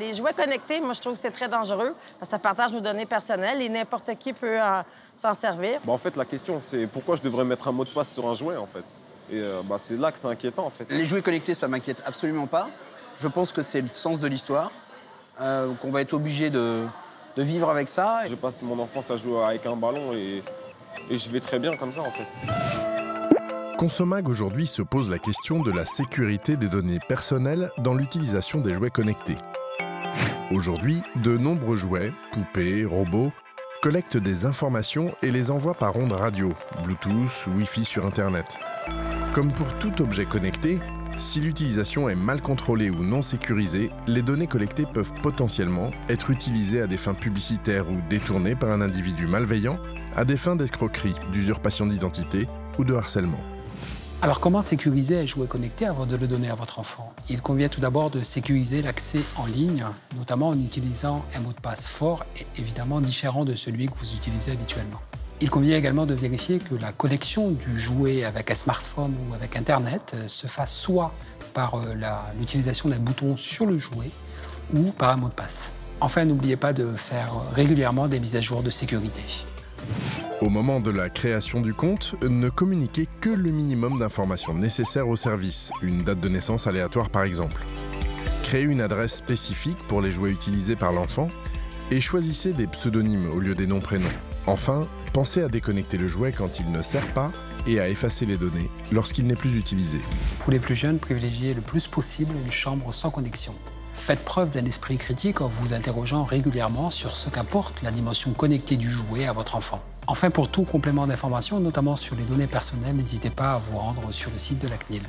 Les jouets connectés, moi, je trouve que c'est très dangereux parce que ça partage nos données personnelles et n'importe qui peut s'en servir. En fait, la question, c'est pourquoi je devrais mettre un mot de passe sur un jouet, en fait. Et c'est là que c'est inquiétant, en fait. Les jouets connectés, ça m'inquiète absolument pas. Je pense que c'est le sens de l'histoire, qu'on va être obligé de vivre avec ça. J'ai passé mon enfance à jouer avec un ballon et je vais très bien comme ça, en fait. Consomag aujourd'hui se pose la question de la sécurité des données personnelles dans l'utilisation des jouets connectés. Aujourd'hui, de nombreux jouets, poupées, robots, collectent des informations et les envoient par ondes radio, Bluetooth, Wi-Fi sur Internet. Comme pour tout objet connecté, si l'utilisation est mal contrôlée ou non sécurisée, les données collectées peuvent potentiellement être utilisées à des fins publicitaires ou détournées par un individu malveillant à des fins d'escroquerie, d'usurpation d'identité ou de harcèlement. Alors comment sécuriser un jouet connecté avant de le donner à votre enfant? Il convient tout d'abord de sécuriser l'accès en ligne, notamment en utilisant un mot de passe fort et évidemment différent de celui que vous utilisez habituellement. Il convient également de vérifier que la connexion du jouet avec un smartphone ou avec Internet se fasse soit par l'utilisation d'un bouton sur le jouet ou par un mot de passe. Enfin, n'oubliez pas de faire régulièrement des mises à jour de sécurité. Au moment de la création du compte, ne communiquez que le minimum d'informations nécessaires au service, une date de naissance aléatoire par exemple. Créez une adresse spécifique pour les jouets utilisés par l'enfant et choisissez des pseudonymes au lieu des noms-prénoms. Enfin, pensez à déconnecter le jouet quand il ne sert pas et à effacer les données lorsqu'il n'est plus utilisé. Pour les plus jeunes, privilégiez le plus possible une chambre sans connexion. Faites preuve d'un esprit critique en vous interrogeant régulièrement sur ce qu'apporte la dimension connectée du jouet à votre enfant. Enfin, pour tout complément d'information, notamment sur les données personnelles, n'hésitez pas à vous rendre sur le site de la CNIL.